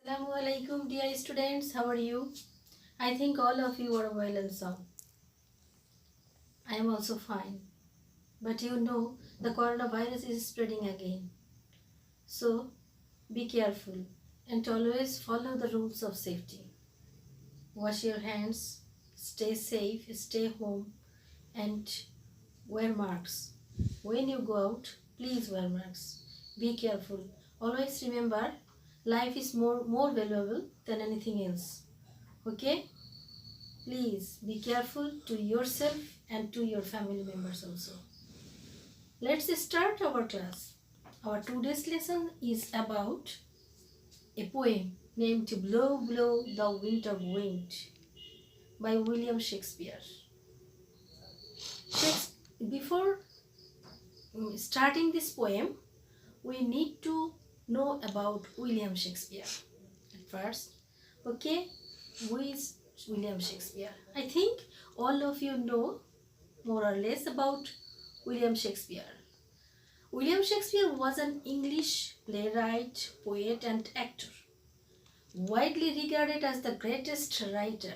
Assalamu alaikum, dear students. How are you? I think all of you are well and sound. I am also fine. But you know, the coronavirus is spreading again. So be careful and always follow the rules of safety. Wash your hands, stay safe, stay home, and wear masks. When you go out, please wear masks. Be careful. Always remember, life is more valuable than anything else. Okay? Please be careful to yourself and to your family members also. Let's start our class. Our today's lesson is about a poem named Blow, Blow the Winter Wind by William Shakespeare. Before starting this poem, we need to know about William Shakespeare at first. Okay, who is William Shakespeare? I think all of you know more or less about William Shakespeare. William Shakespeare was an English playwright, poet, and actor, widely regarded as the greatest writer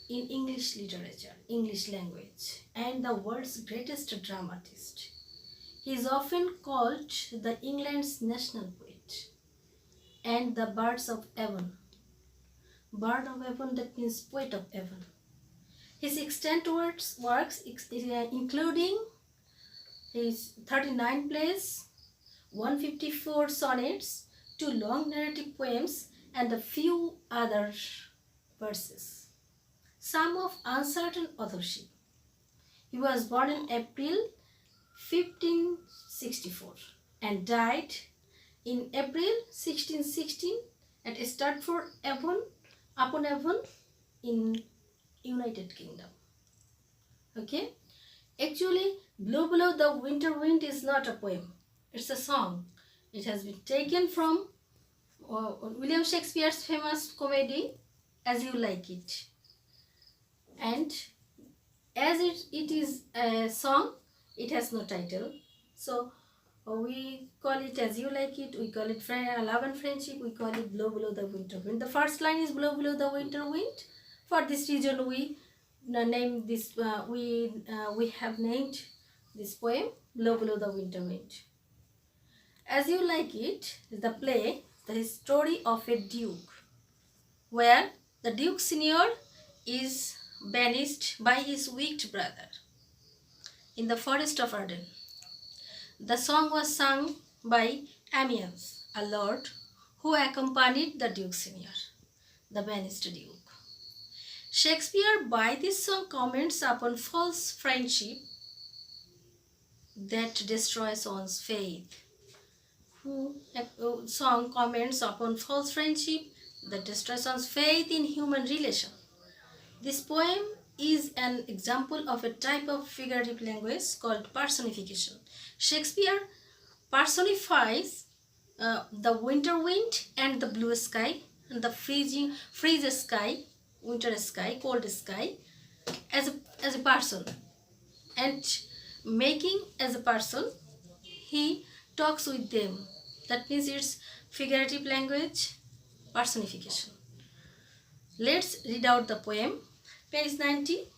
in English literature, English language, and the world's greatest dramatist. He is often called the England's national poet and the Birds of Avon. Bird of Avon, that means poet of Avon. His extant works including his 39 plays, 154 sonnets, 2 long narrative poems, and a few other verses. Some of uncertain authorship. He was born in April 1564 and died in April 1616 at Stratford-upon-Avon in United Kingdom. Okay? Actually, Blow Blow the Winter Wind is not a poem. It's a song. It has been taken from William Shakespeare's famous comedy, As You Like It. And as it is a song, it has no title. So we call it As You Like It, we call it Love and Friendship, we call it Blow Blow the Winter Wind. The first line is Blow Blow the Winter Wind. For this reason we name this we have named this poem Blow Blow the Winter Wind. As You Like It is the play, the story of a duke, where the duke senior is banished by his wicked brother in the forest of Arden. The song was sung by Amiens, a lord who accompanied the duke senior, the banished duke. Shakespeare by this song comments upon false friendship that destroys one's faith. Song comments upon false friendship that destroys one's faith in human relation. This poem is an example of a type of figurative language called personification. Shakespeare personifies the winter wind and the blue sky and the freeze sky, winter sky, cold sky as a person, and making as a person he talks with them. That means it's figurative language personification. Let's read out the poem. Page 90.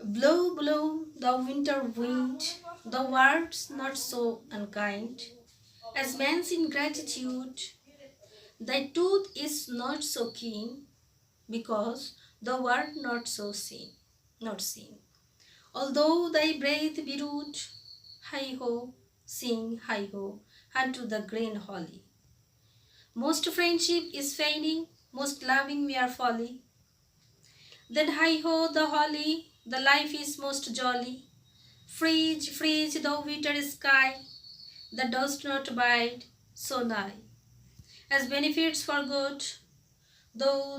Blow, blow the winter wind, the words not so unkind as man's ingratitude. Thy tooth is not so keen, because thou art not seen. Although thy breath be rude, hi ho, sing hi ho, unto the green holly. Most friendship is feigning, most loving mere folly. Then hi ho the holly, the life is most jolly. Freeze, freeze thou winter sky, that dost not bide so nigh. As benefits for good, though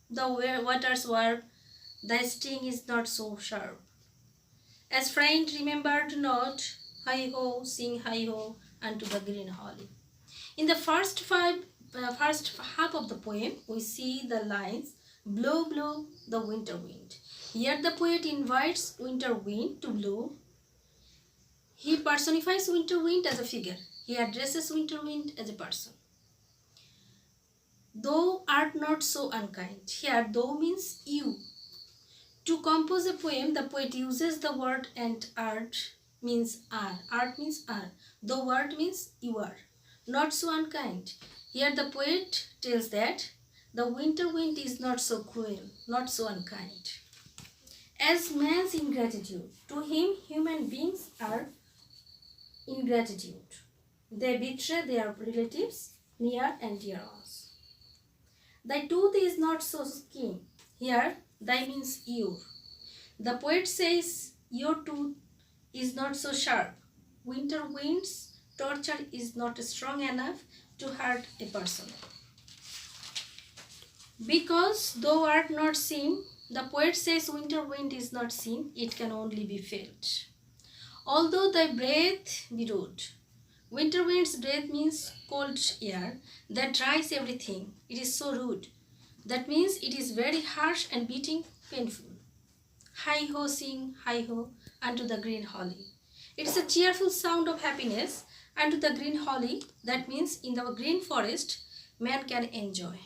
the waters warp, thy sting is not so sharp. As friend remembered not, hi ho, sing hi ho, unto the green holly. In the first half of the poem, we see the lines, blow, blow the winter wind. Here the poet invites winter wind to blow. He personifies winter wind as a figure. He addresses winter wind as a person. Thou art not so unkind. Here, thou means you. To compose a poem, the poet uses the word and art means are. Art means are. The word means you are. Not so unkind. Here the poet tells that the winter wind is not so cruel, not so unkind. As man's ingratitude, to him human beings are ingratitude. They betray their relatives, near and dear ones. Thy tooth is not so keen. Here, thy means you. The poet says, your tooth is not so sharp. Winter wind's torture is not strong enough to hurt a person. Because thou art not seen, the poet says winter wind is not seen, it can only be felt. Although thy breath be rude, winter wind's breath means cold air that dries everything. It is so rude. That means it is very harsh and beating painful. Hi ho, sing, hi ho, unto the green holly. It's a cheerful sound of happiness unto the green holly. That means in the green forest, man can enjoy.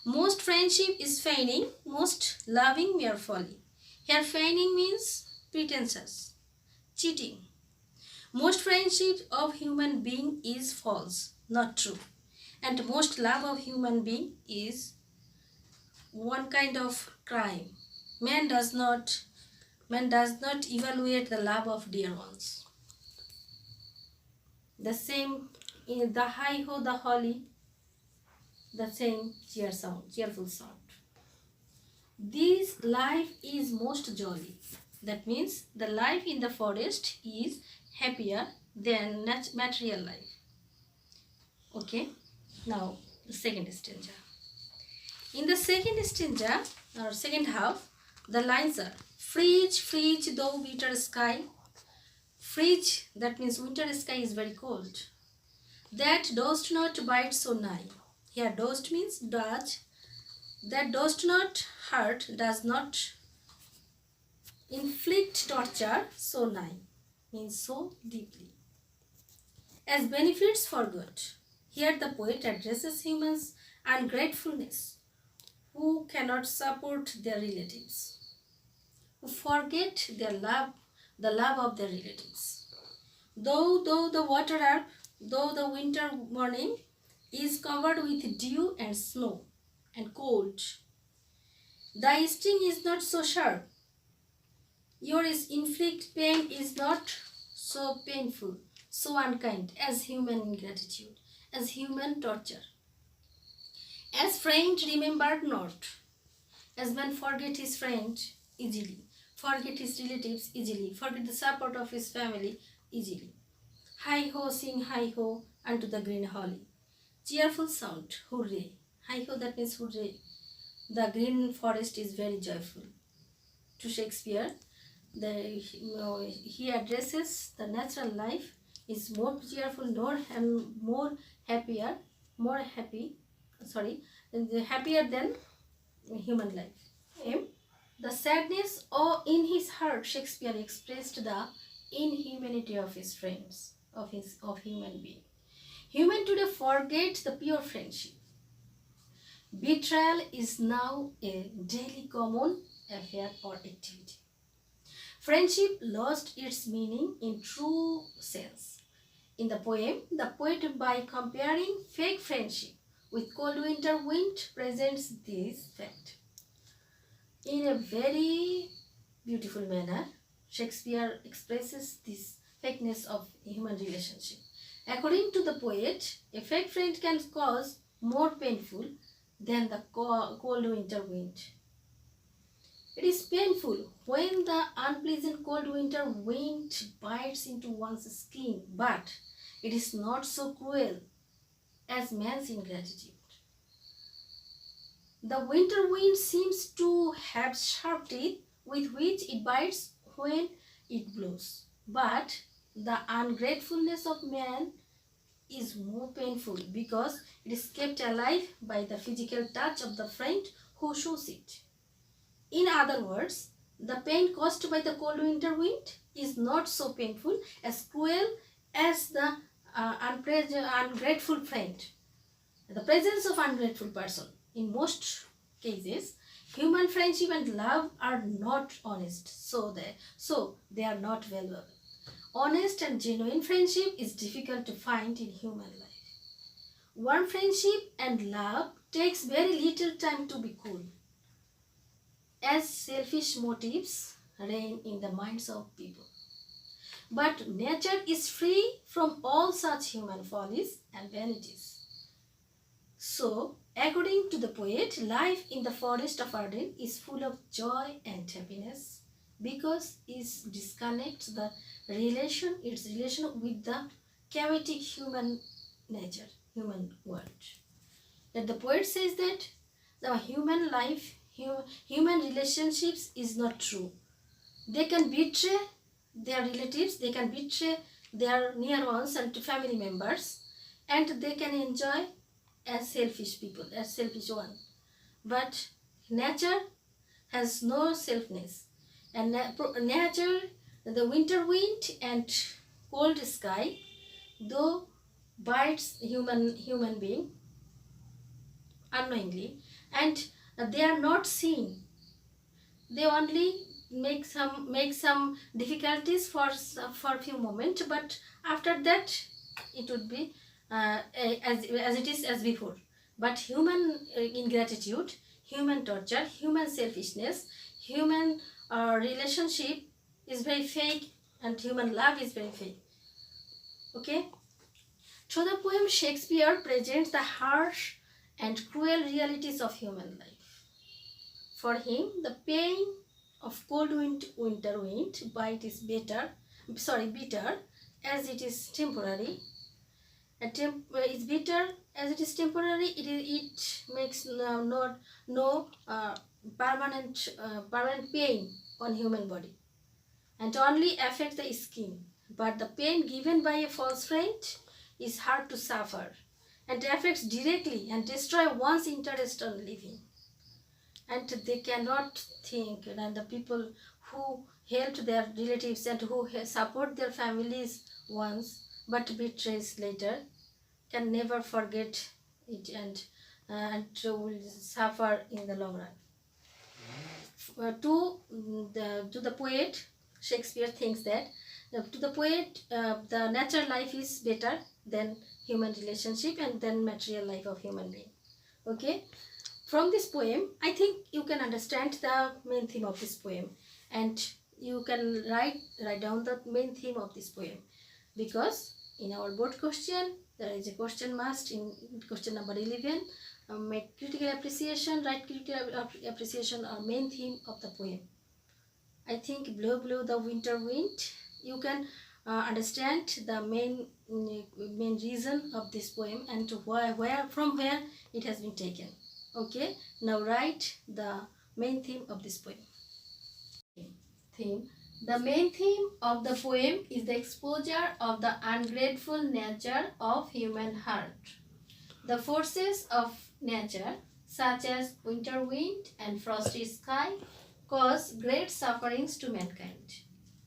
Most friendship is feigning, most loving mere folly. Here feigning means pretenses, cheating. Most friendship of human being is false, not true. And most love of human being is one kind of crime. Man does not evaluate the love of dear ones. The same in the hi ho, the holly, the same cheerful sound. This life is most jolly. That means the life in the forest is happier than material life. Okay, now the second stanza. In the second stanza or second half, the lines are frigid, frigid, though winter sky. Frigid, that means winter sky is very cold. That dost not bite so nigh. Here dost means does. That dost not hurt, does not inflict torture so nigh, means so deeply. As benefits for good. Here the poet addresses humans' ungratefulness, who cannot support their relatives, who forget their love, the love of their relatives. Though the water earth, though the winter morning is covered with dew and snow and cold, thy sting is not so sharp. Your inflict pain is not so painful, so unkind as human ingratitude, as human torture. As friend remembered not, as man forget his friend easily, forget his relatives easily, forget the support of his family easily. Hi ho, sing hi ho unto the green holly. Cheerful sound, hooray. Hi ho, that means hooray. The green forest is very joyful. To Shakespeare, he addresses the natural life is more cheerful, happier than human life. The sadness in his heart, Shakespeare expressed the inhumanity of his friends, of human being. Human today forget the pure friendship. Betrayal is now a daily common affair or activity. Friendship lost its meaning in true sense. In the poem, the poet, by comparing fake friendship with cold winter wind, presents this fact. In a very beautiful manner, Shakespeare expresses this fakeness of human relationship. According to the poet, a fake friend can cause more painful than the cold winter wind. It is painful when the unpleasant cold winter wind bites into one's skin, but it is not so cruel as man's ingratitude. The winter wind seems to have sharp teeth with which it bites when it blows, but the ungratefulness of man is more painful because it is kept alive by the physical touch of the friend who shows it. In other words, the pain caused by the cold winter wind is not so painful, as cruel as the ungrateful friend. The presence of ungrateful person. In most cases, human friendship and love are not honest, so they are not valuable. Honest and genuine friendship is difficult to find in human life. Warm friendship and love takes very little time to be cool, as selfish motives reign in the minds of people. But nature is free from all such human follies and vanities. So, according to the poet, life in the forest of Arden is full of joy and happiness because it disconnects its relation with the chaotic human nature, human world. That the poet says that the human life, human relationships is not true. They can betray their relatives, they can betray their near ones and family members, and they can enjoy as selfish people, as selfish one. But nature has no selfness, and nature, the winter wind and cold sky, though bites human being unknowingly, and they are not seen. They only make some difficulties for a few moments, but after that it would be as it is as before. But human ingratitude, human torture, human selfishness, human relationship is very fake, and human love is very fake. Okay. Through the poem, Shakespeare presents the harsh and cruel realities of human life. For him, the pain of cold winter wind bite is bitter as it is temporary. It's bitter as it is temporary. It makes no permanent pain on human body, and only affects the skin. But the pain given by a false friend is hard to suffer, and affects directly and destroy one's interest on living. And they cannot think, and the people who helped their relatives and who support their families once but betrays later can never forget it, and will suffer in the long run. To the poet, Shakespeare thinks that to the poet, the natural life is better than human relationship and then material life of human being. Okay. From this poem, I think you can understand the main theme of this poem, and you can write down the main theme of this poem, because in our board question there is a question must in question number 11. Make critical appreciation, write critical appreciation or main theme of the poem. I think blow blow the winter wind, you can understand the main reason of this poem and from where it has been taken. Okay, now write the main theme of this poem. Theme. The main theme of the poem is the exposure of the ungrateful nature of human heart. The forces of nature, such as winter wind and frosty sky, cause great sufferings to mankind.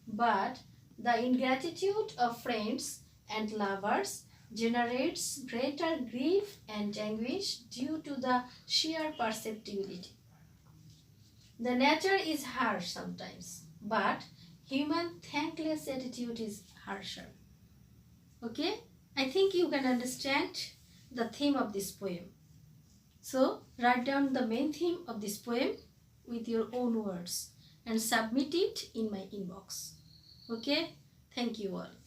But the ingratitude of friends and lovers generates greater grief and anguish due to the sheer perceptibility. The nature is harsh sometimes, but human thankless attitude is harsher. Okay, I think you can understand the theme of this poem. So write down the main theme of this poem with your own words and submit it in my inbox. Okay, thank you all.